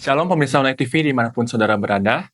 Shalom pemirsa Online TV dimanapun saudara berada,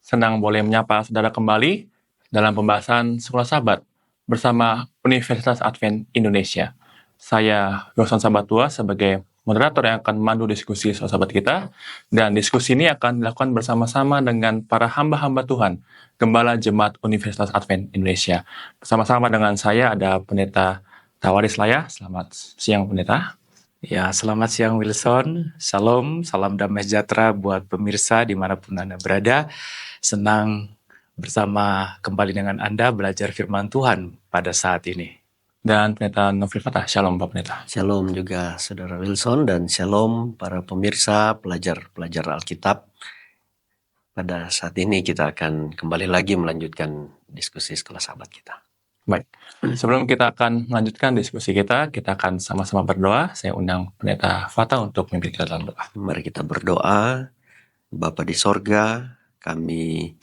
senang boleh menyapa saudara kembali dalam pembahasan Sekolah Sabat bersama Universitas Advent Indonesia. Saya Yosan Sabatua sebagai moderator yang akan memandu diskusi Sekolah Sabat kita, dan diskusi ini akan dilakukan bersama-sama dengan para hamba-hamba Tuhan, Gembala Jemaat Universitas Advent Indonesia. Bersama-sama dengan saya ada Pendeta Tawaris Laya. Selamat siang Pendeta. Ya, selamat siang Wilson. Salam damai sejahtera buat pemirsa dimanapun Anda berada. Senang bersama kembali dengan Anda belajar firman Tuhan pada saat ini. Dan Pendeta Nofri Fatah. Shalom Pak Pendeta. Shalom juga Saudara Wilson, dan shalom para pemirsa pelajar Alkitab. Pada saat ini kita akan kembali lagi melanjutkan diskusi Sekolah Sabat kita. Baik, sebelum kita akan melanjutkan diskusi kita akan sama-sama berdoa. Saya undang Pendeta Fatah untuk memimpin kita dalam doa. Mari kita berdoa. Bapa di sorga, kami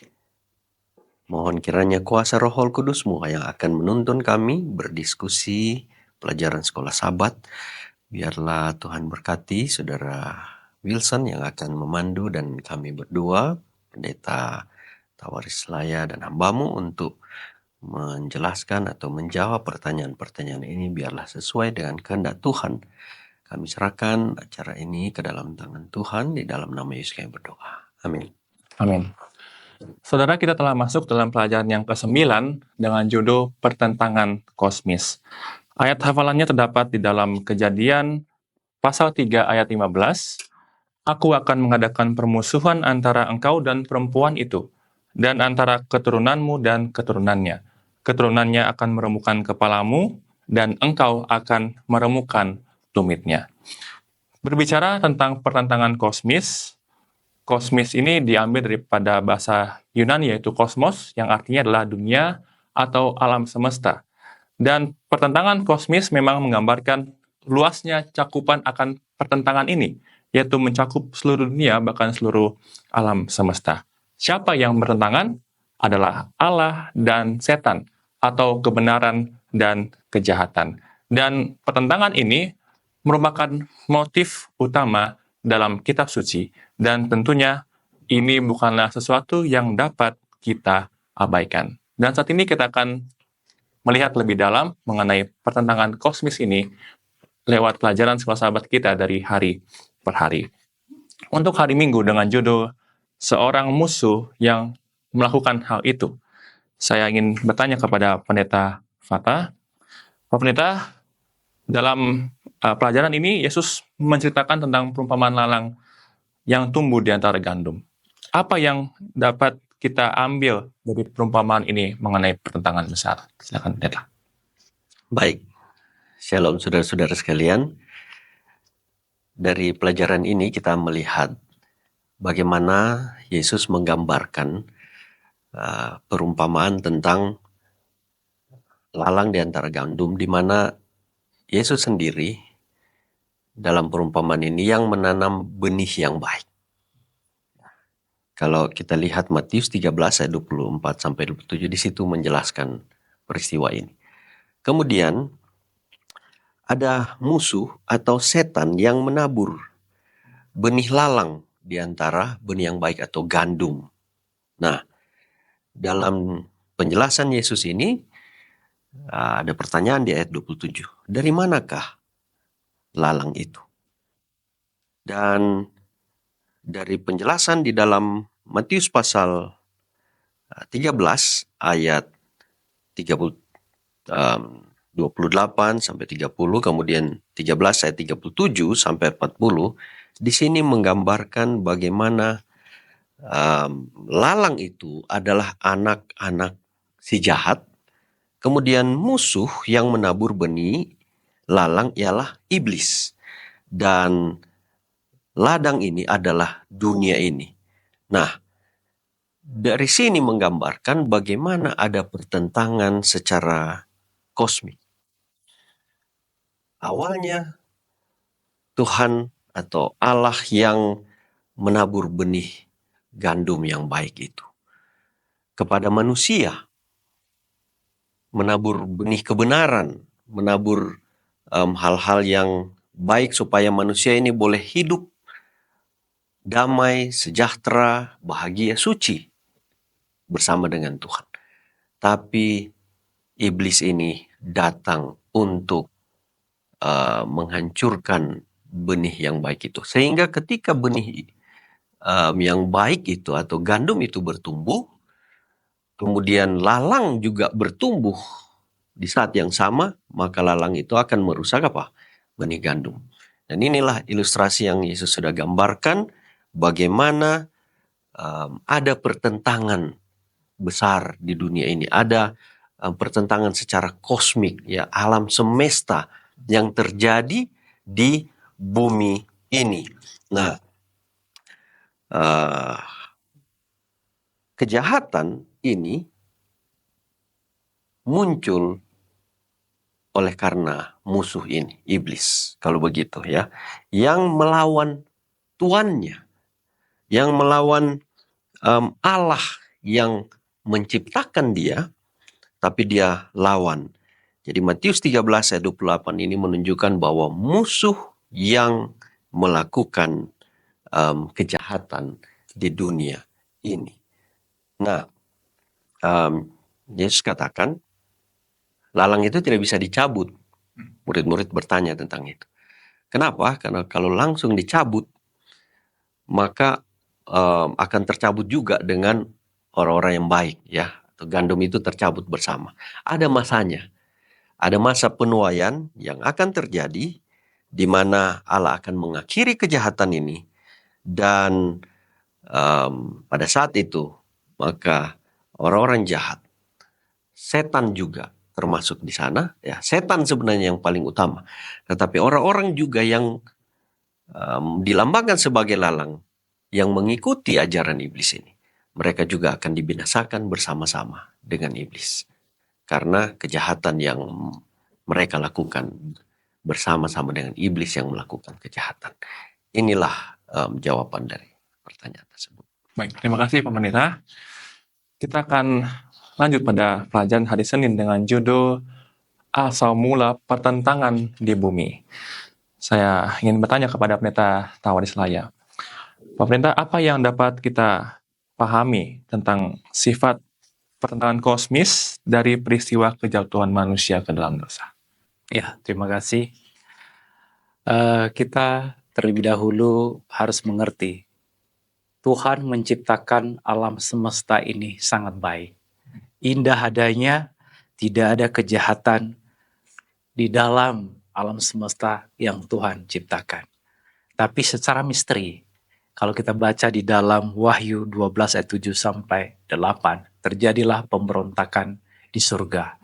mohon kiranya kuasa Roh Kudus-Mu yang akan menuntun kami berdiskusi pelajaran Sekolah Sabat. Biarlah Tuhan berkati Saudara Wilson yang akan memandu, dan kami berdua, Pendeta Tawaris Laya dan hamba-Mu, untuk menjelaskan atau menjawab pertanyaan-pertanyaan ini. Biarlah sesuai dengan kehendak Tuhan. Kami serahkan acara ini ke dalam tangan Tuhan, di dalam nama Yesus kami berdoa. Amin. Amin. Saudara, kita telah masuk dalam pelajaran yang ke-9 dengan judul Pertentangan Kosmis. Ayat hafalannya terdapat di dalam Kejadian pasal 3 ayat 15. Aku akan mengadakan permusuhan antara engkau dan perempuan itu, dan antara keturunanmu dan keturunannya. Keturunannya akan meremukkan kepalamu, dan engkau akan meremukkan tumitnya. Berbicara tentang pertentangan kosmis, kosmis ini diambil daripada bahasa Yunani, yaitu kosmos, yang artinya adalah dunia atau alam semesta. Dan pertentangan kosmis memang menggambarkan luasnya cakupan akan pertentangan ini, yaitu mencakup seluruh dunia, bahkan seluruh alam semesta. Siapa yang bertentangan? Adalah Allah dan setan, atau kebenaran dan kejahatan. Dan pertentangan ini merupakan motif utama dalam kitab suci, dan tentunya ini bukanlah sesuatu yang dapat kita abaikan. Dan saat ini kita akan melihat lebih dalam mengenai pertentangan kosmis ini lewat pelajaran Sekolah Sabat kita dari hari per hari. Untuk hari Minggu dengan judul Seorang Musuh yang Melakukan Hal Itu, saya ingin bertanya kepada Pendeta Fatah. Pak Pendeta, dalam pelajaran ini Yesus menceritakan tentang perumpamaan lalang yang tumbuh di antara gandum. Apa yang dapat kita ambil dari perumpamaan ini mengenai pertentangan besar? Silakan Pendeta. Baik, shalom saudara-saudara sekalian. Dari pelajaran ini kita melihat bagaimana Yesus menggambarkan perumpamaan tentang lalang di antara gandum, di mana Yesus sendiri dalam perumpamaan ini yang menanam benih yang baik. Kalau kita lihat Matius 13 ayat 24 sampai 27, di situ menjelaskan peristiwa ini. Kemudian ada musuh atau setan yang menabur benih lalang di antara benih yang baik atau gandum. Nah, dalam penjelasan Yesus ini ada pertanyaan di ayat 27. Dari manakah lalang itu? Dan dari penjelasan di dalam Matius pasal 13 ayat 28 sampai 30, kemudian 13 ayat 37 sampai 40, di sini menggambarkan bagaimana lalang itu adalah anak-anak si jahat. Kemudian musuh yang menabur benih lalang ialah iblis. Dan ladang ini adalah dunia ini. Nah, dari sini menggambarkan bagaimana ada pertentangan secara kosmik. Awalnya Tuhan atau Allah yang menabur benih gandum yang baik itu kepada manusia, menabur benih kebenaran, menabur hal-hal yang baik supaya manusia ini boleh hidup damai, sejahtera, bahagia, suci bersama dengan Tuhan. Tapi iblis ini datang untuk menghancurkan benih yang baik itu. Sehingga ketika benih yang baik itu atau gandum itu bertumbuh, kemudian lalang juga bertumbuh di saat yang sama, maka lalang itu akan merusak apa? Benih gandum. Dan inilah ilustrasi yang Yesus sudah gambarkan bagaimana ada pertentangan besar di dunia ini. Ada pertentangan secara kosmik, ya, alam semesta yang terjadi di bumi ini. Nah, kejahatan ini muncul oleh karena musuh ini, iblis, kalau begitu ya, yang melawan tuannya, yang melawan Allah yang menciptakan dia, tapi dia lawan. Jadi Matius 13 ayat 28 ini menunjukkan bahwa musuh yang melakukan kejahatan di dunia ini. Nah, Yesus katakan, lalang itu tidak bisa dicabut. Murid-murid bertanya tentang itu. Kenapa? Karena kalau langsung dicabut, maka akan tercabut juga dengan orang-orang yang baik, ya. Atau gandum itu tercabut bersama. Ada masanya. Ada masa penuaian yang akan terjadi di mana Allah akan mengakhiri kejahatan ini, dan pada saat itu maka orang-orang jahat, setan juga termasuk di sana, ya. Setan sebenarnya yang paling utama, tetapi orang-orang juga yang dilambangkan sebagai lalang yang mengikuti ajaran iblis ini, mereka juga akan dibinasakan bersama-sama dengan iblis. Karena kejahatan yang mereka lakukan bersama-sama dengan iblis yang melakukan kejahatan. Inilah jawaban dari pertanyaan tersebut. Baik, terima kasih Pak Pendeta. Kita akan lanjut pada pelajaran hari Senin dengan judul Asal Mula Pertentangan di Bumi. Saya ingin bertanya kepada Pendeta Tawadis Laya. Pak Pendeta, apa yang dapat kita pahami tentang sifat pertentangan kosmis dari peristiwa kejatuhan manusia ke dalam dosa? Ya, terima kasih. Kita terlebih dahulu harus mengerti Tuhan menciptakan alam semesta ini sangat baik. Indah adanya, tidak ada kejahatan di dalam alam semesta yang Tuhan ciptakan. Tapi secara misteri, kalau kita baca di dalam Wahyu 12 ayat 7 sampai 8, terjadilah pemberontakan di surga.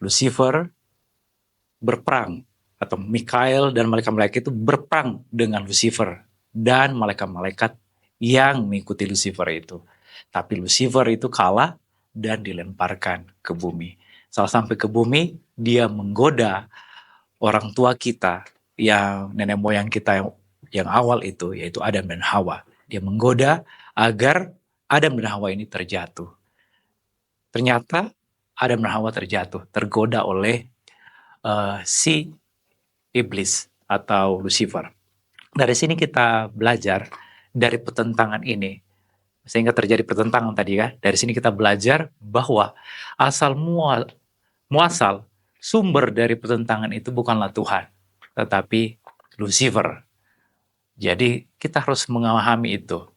Lucifer berperang, atau Mikael dan malaikat-malaikat itu berperang dengan Lucifer dan malaikat-malaikat yang mengikuti Lucifer itu. Tapi Lucifer itu kalah dan dilemparkan ke bumi. Setelah sampai ke bumi, dia menggoda orang tua kita, yang nenek moyang kita yang awal itu, yaitu Adam dan Hawa. Dia menggoda agar Adam dan Hawa ini terjatuh. Ternyata Adam dan Hawa terjatuh, tergoda oleh si iblis atau Lucifer. Dari sini kita belajar dari pertentangan ini, sehingga terjadi pertentangan tadi ya. Dari sini kita belajar bahwa asal muasal sumber dari pertentangan itu bukanlah Tuhan, tetapi Lucifer. Jadi kita harus memahami itu.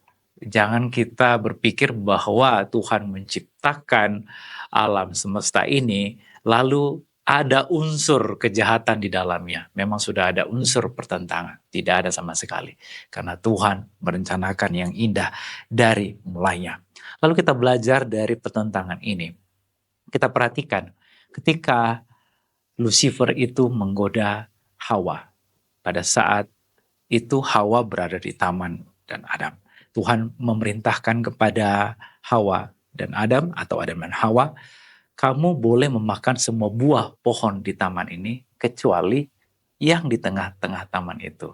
Jangan kita berpikir bahwa Tuhan menciptakan alam semesta ini lalu ada unsur kejahatan di dalamnya. Memang sudah ada unsur pertentangan. Tidak ada sama sekali. Karena Tuhan merencanakan yang indah dari mulainya. Lalu kita belajar dari pertentangan ini. Kita perhatikan ketika Lucifer itu menggoda Hawa. Pada saat itu Hawa berada di taman dan Adam. Tuhan memerintahkan kepada Hawa dan Adam, atau Adam dan Hawa, kamu boleh memakan semua buah pohon di taman ini, kecuali yang di tengah-tengah taman itu.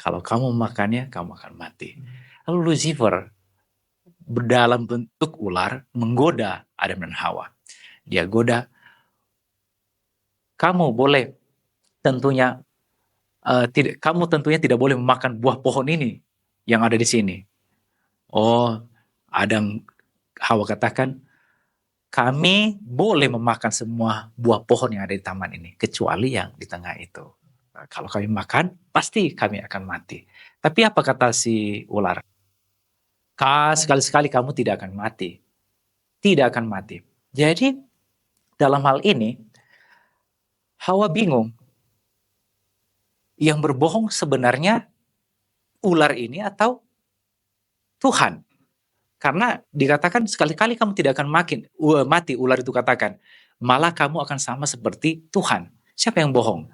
Kalau kamu memakannya, kamu akan mati. Lalu Lucifer berdalam bentuk ular menggoda Adam dan Hawa. Dia goda, kamu tentunya tidak boleh memakan buah pohon ini yang ada di sini. Oh, Adam, Hawa katakan, kami boleh memakan semua buah pohon yang ada di taman ini, kecuali yang di tengah itu. Nah, kalau kami makan, pasti kami akan mati. Tapi apa kata si ular? Sekali-sekali kamu tidak akan mati. Tidak akan mati. Jadi, dalam hal ini, Hawa bingung. Yang berbohong sebenarnya ular ini atau Tuhan. Karena dikatakan sekali-kali kamu tidak akan mati, ular itu katakan. Malah kamu akan sama seperti Tuhan. Siapa yang bohong?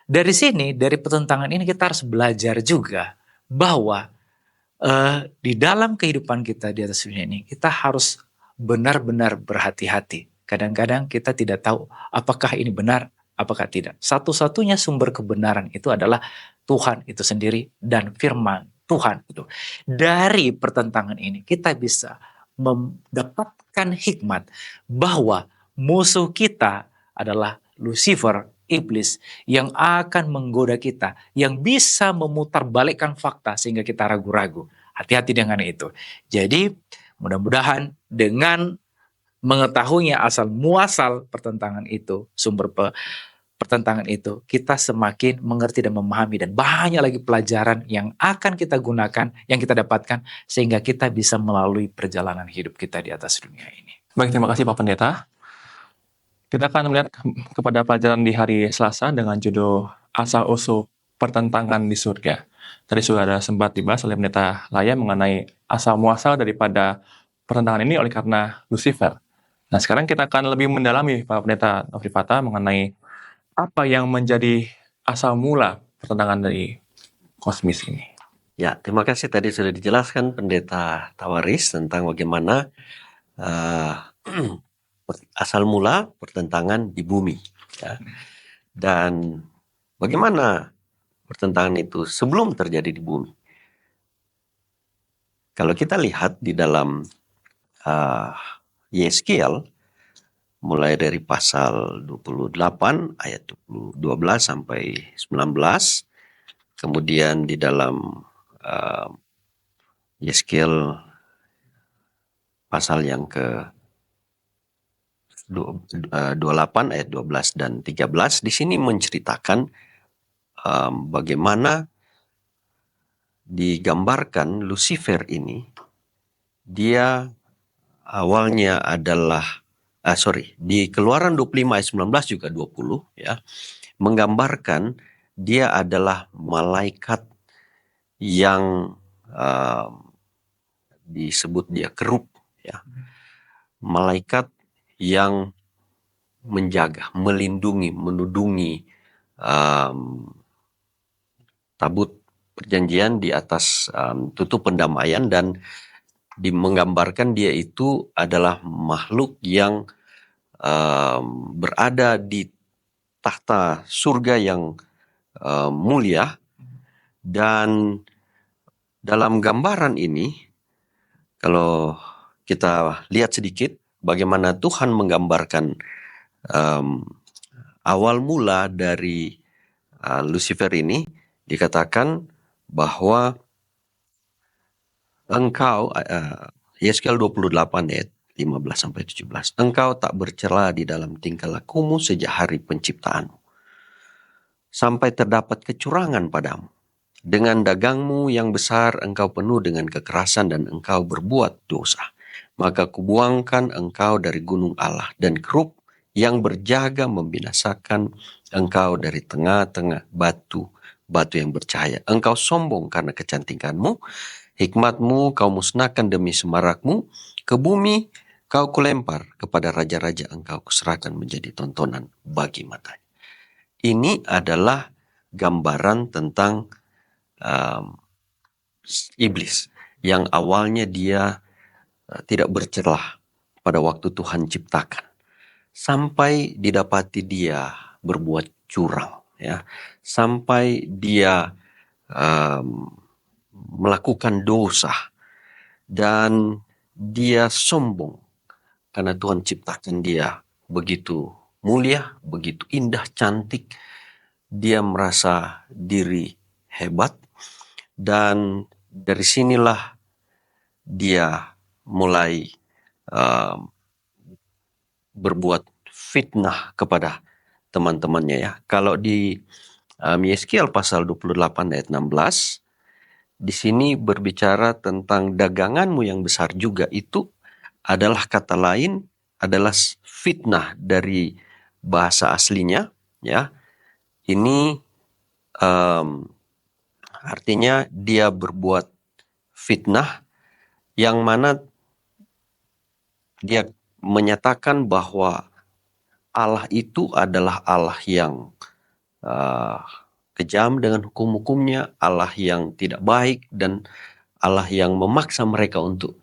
Dari sini, dari pertentangan ini kita harus belajar juga bahwa di dalam kehidupan kita di atas dunia ini, kita harus benar-benar berhati-hati. Kadang-kadang kita tidak tahu apakah ini benar, apakah tidak. Satu-satunya sumber kebenaran itu adalah Tuhan itu sendiri dan firman Tuhan itu. Dari pertentangan ini kita bisa mendapatkan hikmat bahwa musuh kita adalah Lucifer, iblis, yang akan menggoda kita, yang bisa memutarbalikkan fakta sehingga kita ragu-ragu. Hati-hati dengan itu. Jadi mudah-mudahan dengan mengetahuinya asal muasal pertentangan itu, sumber pertentangan itu, kita semakin mengerti dan memahami, dan banyak lagi pelajaran yang akan kita gunakan, yang kita dapatkan, sehingga kita bisa melalui perjalanan hidup kita di atas dunia ini. Baik, terima kasih Pak Pendeta. Kita akan melihat kepada pelajaran di hari Selasa dengan judul Asal-usul Pertentangan di Surga. Tadi sudah ada sempat dibahas oleh Pendeta Laya mengenai asal-muasal daripada pertentangan ini oleh karena Lucifer. Nah, sekarang kita akan lebih mendalami Pak Pendeta Nofri Fata mengenai apa yang menjadi asal mula pertentangan dari kosmis ini. Ya, terima kasih tadi sudah dijelaskan Pendeta Tawaris tentang bagaimana asal mula pertentangan di bumi. Ya. Dan bagaimana pertentangan itu sebelum terjadi di bumi. Kalau kita lihat di dalam Yeskiel, mulai dari pasal 28 ayat 12 sampai 19, kemudian di dalam Yeskiel pasal yang ke 28 ayat 12 dan 13, di sini menceritakan bagaimana digambarkan Lucifer ini, dia awalnya adalah di Keluaran 25 ayat 19 juga 20 ya, menggambarkan dia adalah malaikat yang disebut dia kerub ya. Malaikat yang menjaga, melindungi, menudungi tabut perjanjian di atas tutup pendamaian, dan menggambarkan dia itu adalah makhluk yang berada di tahta surga yang mulia. Dan dalam gambaran ini, kalau kita lihat sedikit bagaimana Tuhan menggambarkan awal mula dari Lucifer ini, dikatakan bahwa engkau, Yeskiel 28 ayat 15 sampai 17, engkau tak bercela di dalam tingkah lakumu sejak hari penciptaanmu, sampai terdapat kecurangan padamu. Dengan dagangmu yang besar engkau penuh dengan kekerasan dan engkau berbuat dosa. Maka kubuangkan engkau dari gunung Allah, dan kerub yang berjaga membinasakan engkau dari tengah-tengah batu yang bercahaya. Engkau sombong karena kecantikanmu, hikmatmu kau musnahkan demi semarakmu, ke bumi kau kulempar, kepada raja-raja engkau kuserahkan menjadi tontonan bagi matanya. Ini adalah gambaran tentang iblis yang awalnya dia tidak bercelah pada waktu Tuhan ciptakan, sampai didapati dia berbuat curang ya, sampai dia melakukan dosa, dan dia sombong karena Tuhan ciptakan dia begitu mulia, begitu indah, cantik. Dia merasa diri hebat, dan dari sinilah dia mulai berbuat fitnah kepada teman-temannya ya. Kalau di Yeskiel pasal 28 ayat 16, di sini berbicara tentang daganganmu yang besar juga, itu adalah kata lain, adalah fitnah dari bahasa aslinya ya. Ini artinya dia berbuat fitnah yang mana dia menyatakan bahwa Allah itu adalah Allah yang kejam dengan hukum-hukumnya, Allah yang tidak baik, dan Allah yang memaksa mereka untuk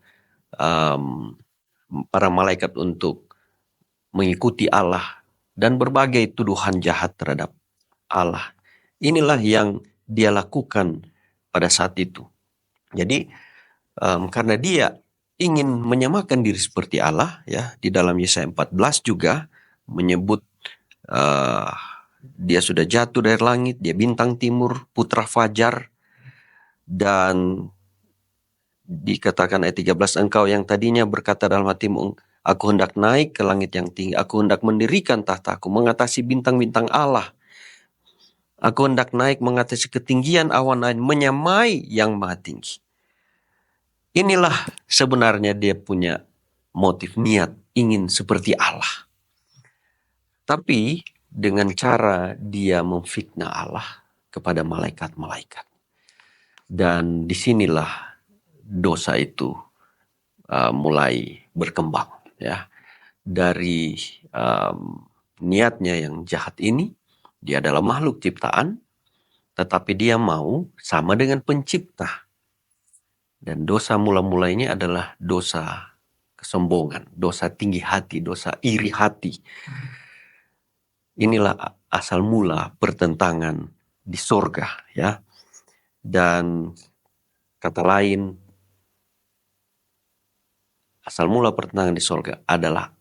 para malaikat untuk mengikuti Allah, dan berbagai tuduhan jahat terhadap Allah. Inilah yang dia lakukan pada saat itu. Jadi karena dia ingin menyamakan diri seperti Allah ya, di dalam Yesaya 14 juga menyebut dia sudah jatuh dari langit, dia bintang timur, putra fajar, dan dikatakan ayat 13, engkau yang tadinya berkata dalam hatimu, aku hendak naik ke langit yang tinggi, aku hendak mendirikan tahtaku, mengatasi bintang-bintang Allah. Aku hendak naik mengatasi ketinggian awan lain, menyamai yang maha tinggi. Inilah sebenarnya dia punya motif niat, ingin seperti Allah. Tapi dengan cara dia memfitnah Allah kepada malaikat-malaikat. Dan disinilah dosa itu mulai berkembang ya. Dari niatnya yang jahat ini, dia adalah makhluk ciptaan, tetapi dia mau sama dengan pencipta. Dan dosa mula-mula ini adalah dosa kesombongan, dosa tinggi hati, dosa iri hati. Inilah asal mula pertentangan di sorga ya. Dan kata lain, asal mula pertentangan di sorga adalah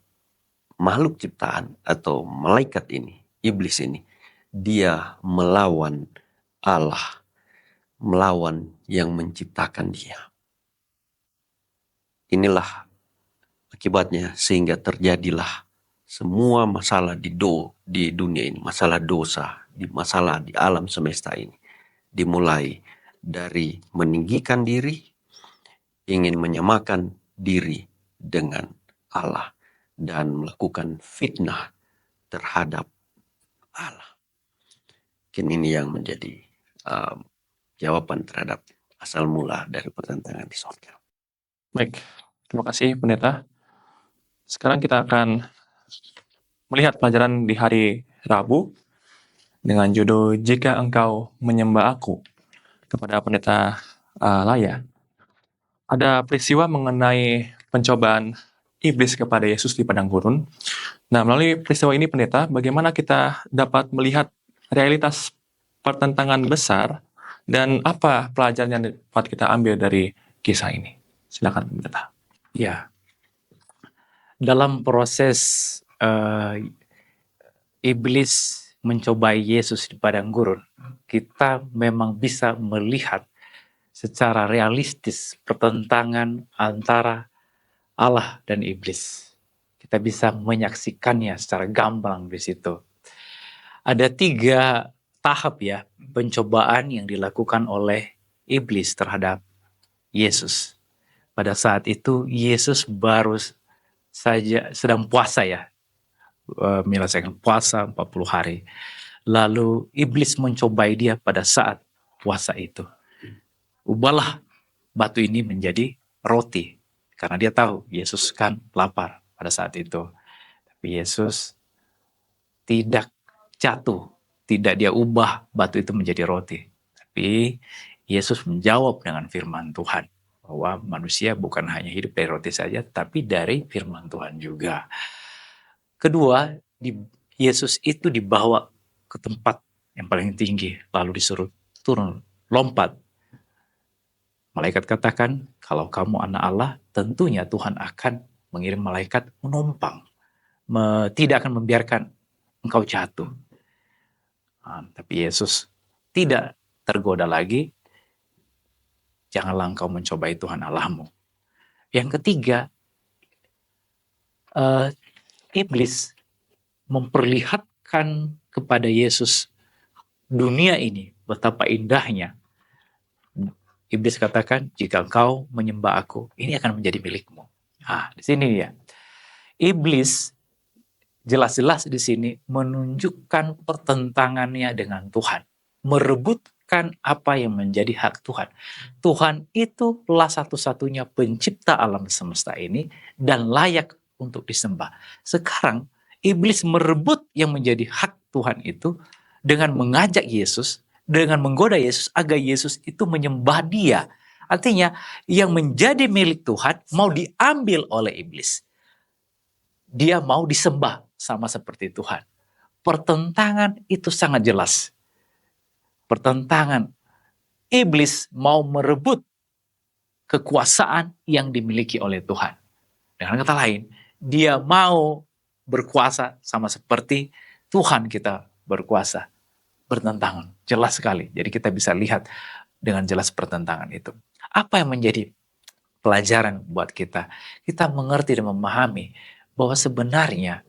makhluk ciptaan atau malaikat ini, iblis ini, dia melawan Allah, melawan yang menciptakan dia. Inilah akibatnya sehingga terjadilah semua masalah di dunia ini, masalah dosa, masalah di alam semesta ini. Dimulai dari meninggikan diri, ingin menyamakan diri dengan Allah, dan melakukan fitnah terhadap Allah. Mungkin ini yang menjadi jawaban terhadap asal mula dari pertentangan di sorga. Baik, terima kasih Pendeta. Sekarang kita akan melihat pelajaran di hari Rabu dengan judul Jika Engkau Menyembah Aku, kepada Pendeta Laya. Ada peristiwa mengenai pencobaan iblis kepada Yesus di padang gurun. Nah, melalui peristiwa ini Pendeta, bagaimana kita dapat melihat realitas pertentangan besar dan apa pelajaran yang dapat kita ambil dari kisah ini? Silakan Pendeta. Ya, dalam proses iblis mencobai Yesus di padang gurun, kita memang bisa melihat secara realistis pertentangan antara Allah dan iblis. Kita bisa menyaksikannya secara gamblang di situ. Ada 3 tahap ya pencobaan yang dilakukan oleh iblis terhadap Yesus. Pada saat itu Yesus baru saja sedang puasa ya, menyelesaikan puasa 40 hari. Lalu iblis mencobai dia pada saat puasa itu. Ubahlah batu ini menjadi roti. Karena dia tahu Yesus kan lapar pada saat itu. Tapi Yesus tidak jatuh, tidak dia ubah batu itu menjadi roti. Tapi Yesus menjawab dengan firman Tuhan, bahwa manusia bukan hanya hidup dari roti saja, tapi dari firman Tuhan juga. Kedua, Yesus itu dibawa ke tempat yang paling tinggi, lalu disuruh turun, lompat. Malaikat katakan, kalau kamu anak Allah, tentunya Tuhan akan mengirim malaikat menumpang. Tidak akan membiarkan engkau jatuh. Tapi Yesus tidak tergoda lagi. janganlah engkau mencobai Tuhan Allahmu. Yang ketiga, iblis memperlihatkan kepada Yesus dunia ini betapa indahnya. Iblis katakan, jika engkau menyembah aku, ini akan menjadi milikmu. Di sini ya. Iblis jelas-jelas di sini menunjukkan pertentangannya dengan Tuhan. Merebutkan apa yang menjadi hak Tuhan. Tuhan itulah satu-satunya pencipta alam semesta ini dan layak untuk disembah. Sekarang, iblis merebut yang menjadi hak Tuhan itu dengan mengajak Yesus, dengan menggoda Yesus agar Yesus itu menyembah dia. Artinya yang menjadi milik Tuhan mau diambil oleh iblis. Dia mau disembah sama seperti Tuhan. Pertentangan itu sangat jelas. Pertentangan. Iblis mau merebut kekuasaan yang dimiliki oleh Tuhan. Dengan kata lain, dia mau berkuasa sama seperti Tuhan kita berkuasa. Bertentangan, jelas sekali. Jadi kita bisa lihat dengan jelas pertentangan itu. Apa yang menjadi pelajaran buat kita? Kita mengerti dan memahami bahwa sebenarnya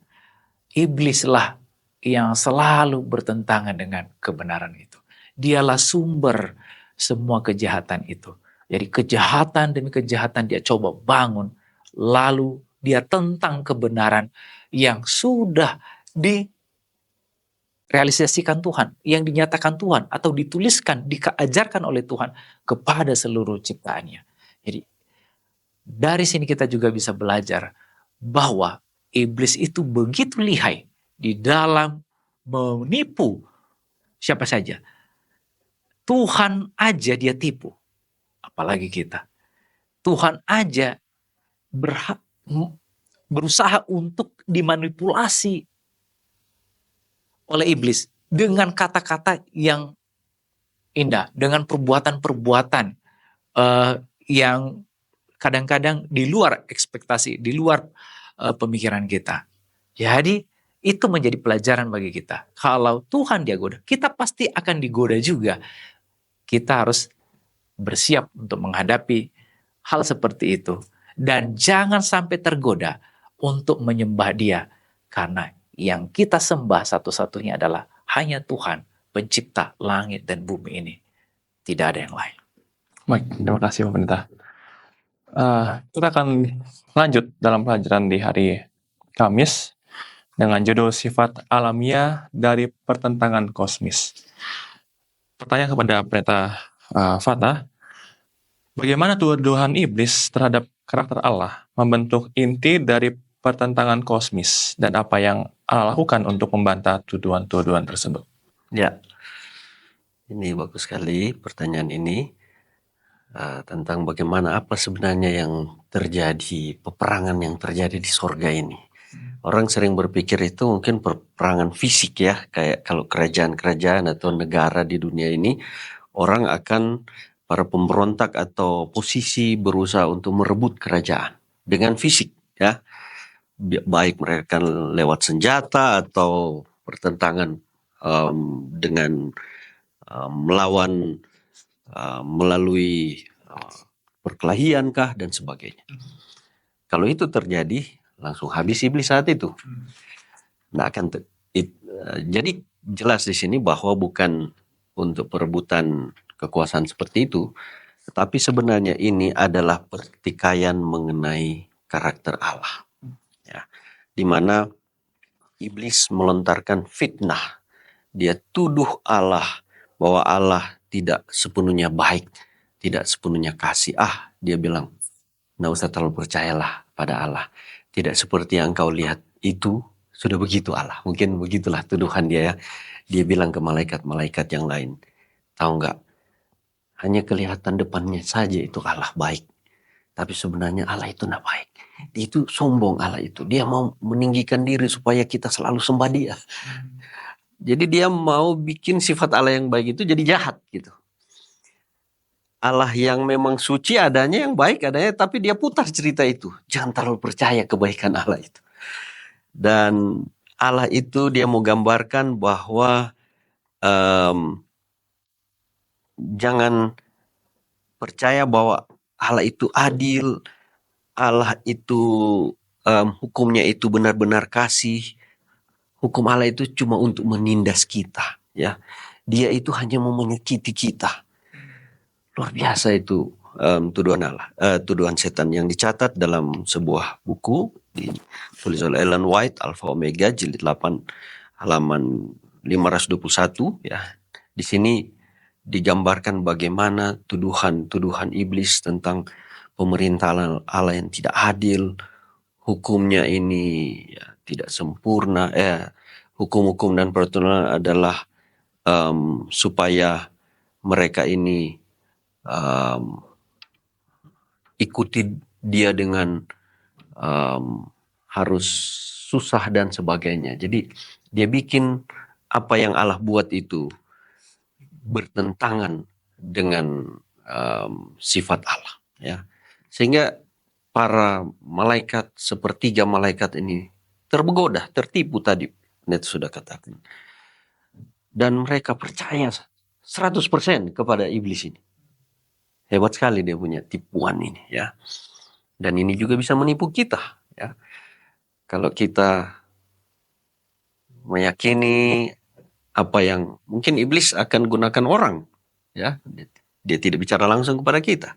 iblislah yang selalu bertentangan dengan kebenaran itu. Dialah sumber semua kejahatan itu. Jadi kejahatan demi kejahatan dia coba bangun, lalu dia tentang kebenaran yang sudah direalisasikan Tuhan, yang dinyatakan Tuhan atau dituliskan, diajarkan oleh Tuhan kepada seluruh ciptaannya. Jadi dari sini kita juga bisa belajar bahwa iblis itu begitu lihai di dalam menipu siapa saja. Tuhan aja dia tipu, apalagi kita. Tuhan aja berusaha untuk dimanipulasi oleh iblis dengan kata-kata yang indah, dengan perbuatan-perbuatan yang kadang-kadang di luar ekspektasi, di luar pemikiran kita. Jadi itu menjadi pelajaran bagi kita. Kalau Tuhan dia goda, kita pasti akan digoda juga. Kita harus bersiap untuk menghadapi hal seperti itu. Dan jangan sampai tergoda untuk menyembah dia. Karena yang kita sembah satu-satunya adalah hanya Tuhan, pencipta langit dan bumi ini. Tidak ada yang lain. Baik, terima kasih Pak Pendeta. Kita akan lanjut dalam pelajaran di hari Kamis dengan judul Sifat Alamiah dari Pertentangan Kosmis. Pertanyaan kepada Pendeta Fatah, bagaimana tuduhan iblis terhadap karakter Allah membentuk inti dari pertentangan kosmis dan apa yang Allah lakukan untuk membantah tuduhan-tuduhan tersebut? Ya, ini bagus sekali pertanyaan ini tentang bagaimana apa sebenarnya yang terjadi, peperangan yang terjadi di sorga ini. Orang sering berpikir itu mungkin peperangan fisik ya, kayak kalau kerajaan-kerajaan atau negara di dunia ini, orang akan para pemberontak atau posisi berusaha untuk merebut kerajaan dengan fisik ya, baik mereka lewat senjata atau pertentangan dengan melawan melalui perkelahian kah dan sebagainya. Kalau itu terjadi, langsung habis iblis saat itu. Nah, jadi jelas di sini bahwa bukan untuk perebutan kekuasaan seperti itu, tetapi sebenarnya ini adalah pertikaian mengenai karakter Allah. Ya, di mana iblis melontarkan fitnah. Dia tuduh Allah bahwa Allah tidak sepenuhnya baik, tidak sepenuhnya kasih. Dia bilang, nggak usah terlalu percayalah pada Allah. Tidak seperti yang kau lihat itu, sudah begitu Allah. Mungkin begitulah tuduhan dia ya. Dia bilang ke malaikat-malaikat yang lain, tahu nggak? Hanya kelihatan depannya saja itu Allah baik. Tapi sebenarnya Allah itu nggak baik. Dia itu sombong Allah itu. Dia mau meninggikan diri supaya kita selalu sembah dia. Jadi dia mau bikin sifat Allah yang baik itu jadi jahat gitu. Allah yang memang suci adanya, yang baik adanya, tapi dia putar cerita itu. Jangan terlalu percaya kebaikan Allah itu. Dan Allah itu dia mau gambarkan bahwa jangan percaya bahwa Allah itu adil, Allah itu hukumnya itu benar-benar kasih. Hukum Allah itu cuma untuk menindas kita, ya. Dia itu hanya mau menyakiti kita. Luar biasa itu tuduhan setan yang dicatat dalam sebuah buku ditulis oleh Ellen White, Alpha Omega, jilid 8, halaman 521, ya. Di sini digambarkan bagaimana tuduhan iblis tentang pemerintahan Allah yang tidak adil, hukumnya ini ya, tidak sempurna, hukum-hukum dan peraturan adalah supaya mereka ini ikuti dia dengan harus susah dan sebagainya. Jadi dia bikin apa yang Allah buat itu bertentangan dengan sifat Allah, ya. Sehingga para malaikat, sepertiga malaikat ini tergoda, tertipu tadi Net sudah katakan. Dan mereka percaya 100% kepada iblis ini. Hebat sekali dia punya tipuan ini, ya. Dan ini juga bisa menipu kita, ya. Kalau kita meyakini apa yang mungkin iblis akan gunakan orang, ya. Dia tidak bicara langsung kepada kita.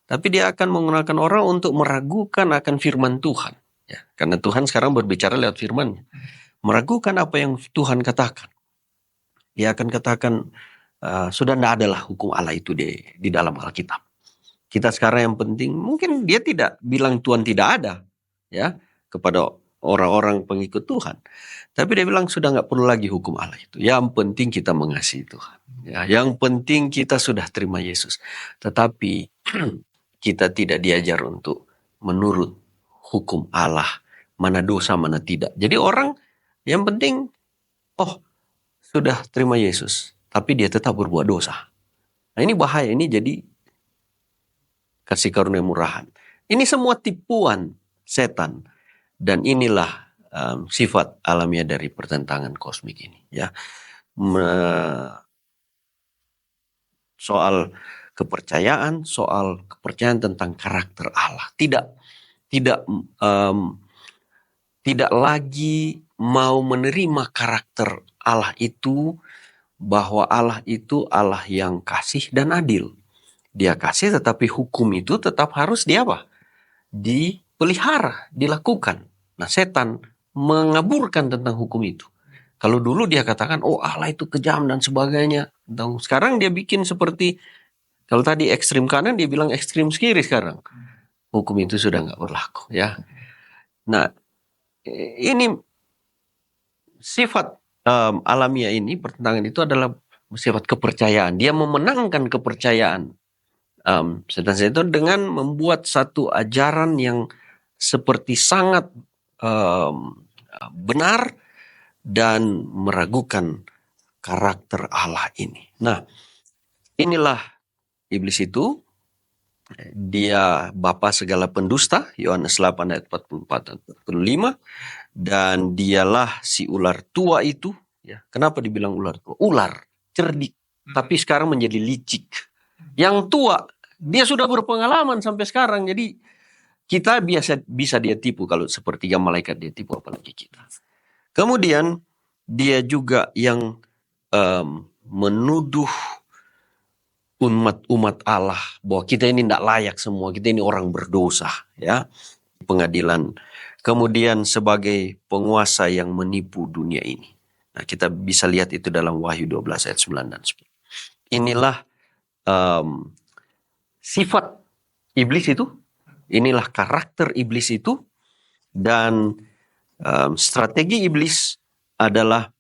Tapi dia akan menggunakan orang untuk meragukan akan firman Tuhan, ya. Karena Tuhan sekarang berbicara lewat firman-Nya. Meragukan apa yang Tuhan katakan. Dia akan katakan sudah tidak adalah hukum Allah itu di dalam Alkitab. Kita sekarang yang penting, mungkin dia tidak bilang Tuhan tidak ada, ya, kepada orang-orang pengikut Tuhan. Tapi dia bilang sudah nggak perlu lagi hukum Allah itu. Yang penting kita mengasihi Tuhan. Ya, yang penting kita sudah terima Yesus. Tetapi kita tidak diajar untuk menurut hukum Allah, mana dosa mana tidak. Jadi orang yang penting, sudah terima Yesus, tapi dia tetap berbuat dosa. Nah, ini bahaya, ini jadi kasih karunia murahan. Ini semua tipuan setan, dan inilah sifat alamiah dari pertentangan kosmik ini, ya. Soal kepercayaan tentang karakter Allah, tidak lagi mau menerima karakter Allah itu, bahwa Allah itu Allah yang kasih dan adil. Dia kasih, tetapi hukum itu tetap harus dipelihara, dilakukan. Nah, setan mengaburkan tentang hukum itu. Kalau dulu dia katakan, Allah itu kejam dan sebagainya. Sekarang dia bikin seperti, kalau tadi ekstrim kanan, dia bilang ekstrim kiri sekarang. Hukum itu sudah nggak berlaku, ya. Nah, ini sifat alamiah ini, pertentangan itu adalah sifat kepercayaan. Dia memenangkan kepercayaan setan itu dengan membuat satu ajaran yang seperti sangat benar dan meragukan karakter Allah ini. Nah, inilah iblis itu. Dia bapa segala pendusta, Yohanes 8 ayat 44 dan 45. Dan dialah si ular tua itu, ya. Kenapa dibilang ular tua? Ular cerdik, tapi sekarang menjadi licik. Yang tua, dia sudah berpengalaman sampai sekarang. Jadi kita bisa dia tipu. Kalau sepertiga malaikat dia tipu, apalagi kita. Kemudian dia juga yang menuduh umat Allah bahwa kita ini tidak layak semua, kita ini orang berdosa, ya. Pengadilan. Kemudian sebagai penguasa yang menipu dunia ini. Nah, kita bisa lihat itu dalam Wahyu 12 ayat 9 dan 10. Inilah sifat iblis itu, inilah karakter iblis itu, dan strategi iblis adalah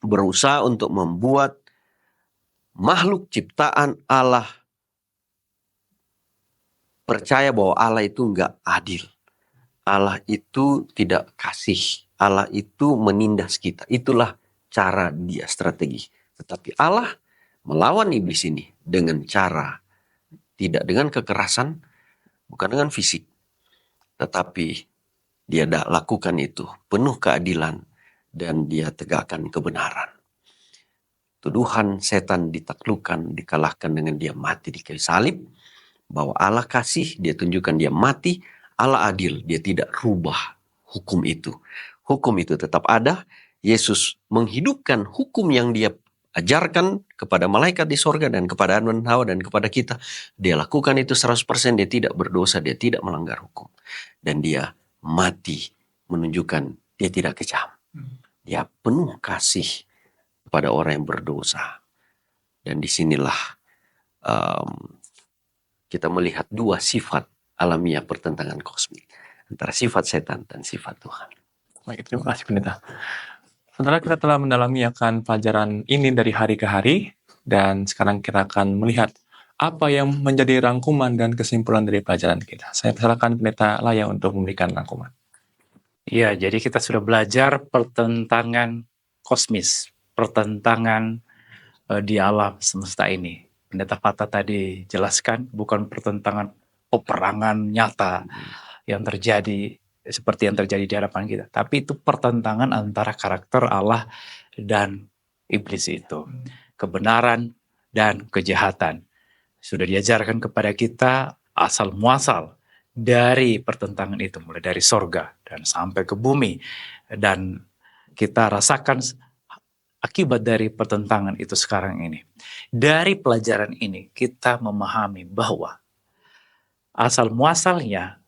berusaha untuk membuat makhluk ciptaan Allah percaya bahwa Allah itu enggak adil. Allah itu tidak kasih. Allah itu menindas kita. Itulah cara dia, strategi. Tetapi Allah melawan iblis ini dengan cara, tidak dengan kekerasan, bukan dengan fisik. Tetapi dia lakukan itu penuh keadilan dan dia tegakkan kebenaran. Tuduhan setan ditaklukkan, dikalahkan dengan dia mati di kayu salib. bahwa Allah kasih, dia tunjukkan dia mati, Allah adil, dia tidak rubah hukum itu. Hukum itu tetap ada, Yesus menghidupkan hukum yang dia ajarkan kepada malaikat di sorga dan kepada Adam dan Hawa dan kepada kita. Dia lakukan itu 100%, dia tidak berdosa, dia tidak melanggar hukum. Dan dia mati menunjukkan dia tidak kejam. Dia penuh kasih kepada orang yang berdosa. Dan disinilah kita melihat dua sifat alamiah pertentangan kosmik. Antara sifat setan dan sifat Tuhan. Baik, terima kasih Pendeta. Sementara kita telah mendalami akan pelajaran ini dari hari ke hari, dan sekarang kita akan melihat apa yang menjadi rangkuman dan kesimpulan dari pelajaran kita. Saya persilakan Pendeta Laya untuk memberikan rangkuman. Ya, jadi kita sudah belajar pertentangan kosmis, pertentangan di alam semesta ini. Pendeta Fata tadi jelaskan bukan pertentangan peperangan nyata yang terjadi seperti yang terjadi di hadapan kita, tapi itu pertentangan antara karakter Allah dan iblis itu, kebenaran dan kejahatan. Sudah diajarkan kepada kita asal muasal dari pertentangan itu, mulai dari sorga dan sampai ke bumi, dan kita rasakan akibat dari pertentangan itu sekarang ini. Dari pelajaran ini kita memahami bahwa asal muasalnya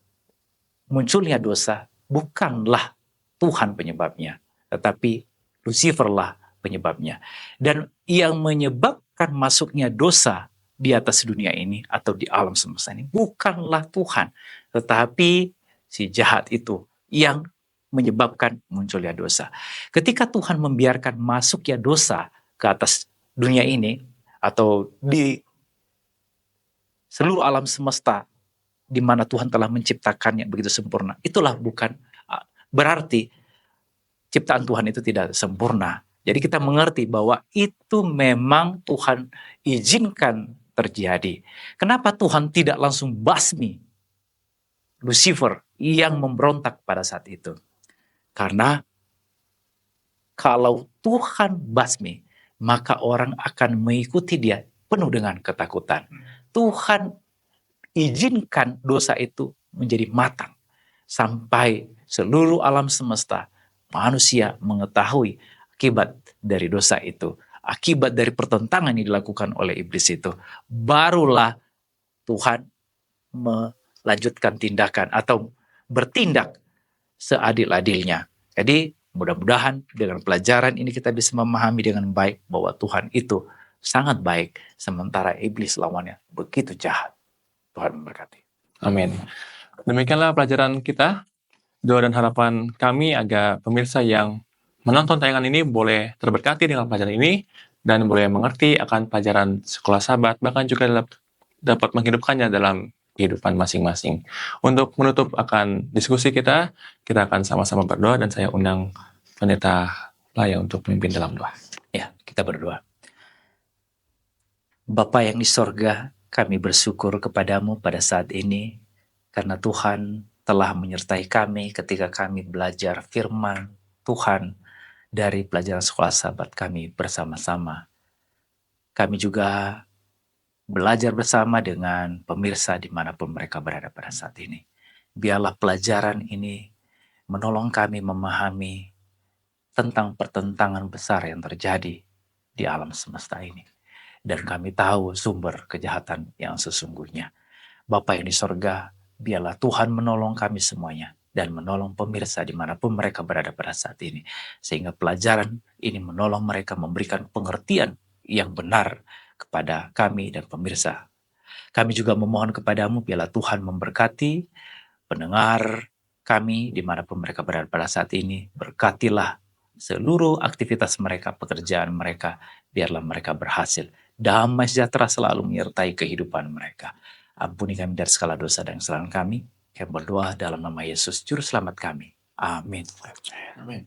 munculnya dosa bukanlah Tuhan penyebabnya, tetapi Lucifer lah penyebabnya. Dan yang menyebabkan masuknya dosa di atas dunia ini atau di alam semesta ini bukanlah Tuhan, tetapi si jahat itu yang menyebabkan munculnya dosa. Ketika Tuhan membiarkan masuknya dosa ke atas dunia ini atau di seluruh alam semesta di mana Tuhan telah menciptakannya begitu sempurna, itulah bukan berarti ciptaan Tuhan itu tidak sempurna. Jadi kita mengerti bahwa itu memang Tuhan izinkan terjadi. Kenapa Tuhan tidak langsung basmi Lucifer yang memberontak pada saat itu? Karena kalau Tuhan basmi, maka orang akan mengikuti dia penuh dengan ketakutan. Tuhan izinkan dosa itu menjadi matang sampai seluruh alam semesta manusia mengetahui akibat dari dosa itu, akibat dari pertentangan yang dilakukan oleh iblis itu. Barulah Tuhan melanjutkan tindakan atau bertindak seadil-adilnya. Jadi mudah-mudahan dengan pelajaran ini kita bisa memahami dengan baik bahwa Tuhan itu sangat baik, sementara iblis lawannya begitu jahat. Tuhan memberkati. Amin. Demikianlah pelajaran kita. Doa dan harapan kami agar pemirsa yang menonton tayangan ini boleh terberkati dengan pelajaran ini dan boleh mengerti akan pelajaran sekolah Sabat, bahkan juga dapat menghidupkannya dalam kehidupan masing-masing. Untuk menutup akan diskusi kita akan sama-sama berdoa dan saya undang Pendeta Laya untuk memimpin dalam doa. Ya, kita berdoa. Bapa yang di sorga, kami bersyukur kepadamu pada saat ini karena Tuhan telah menyertai kami ketika kami belajar firman Tuhan dari pelajaran sekolah Sabat kami bersama-sama. Kami juga belajar bersama dengan pemirsa dimanapun mereka berada pada saat ini. Biarlah pelajaran ini menolong kami memahami tentang pertentangan besar yang terjadi di alam semesta ini. Dan kami tahu sumber kejahatan yang sesungguhnya. Bapa yang di sorga, biarlah Tuhan menolong kami semuanya dan menolong pemirsa dimanapun mereka berada pada saat ini. Sehingga pelajaran ini menolong mereka memberikan pengertian yang benar kepada kami dan pemirsa. Kami juga memohon kepadamu, biarlah Tuhan memberkati pendengar kami dimanapun mereka berada pada saat ini. Berkatilah seluruh aktivitas mereka, pekerjaan mereka, biarlah mereka berhasil. Damai sejahtera selalu menyertai kehidupan mereka. Ampuni kami dari segala dosa dan kesalahan kami. Kami berdoa dalam nama Yesus, Juru Selamat kami. Amin. Amin.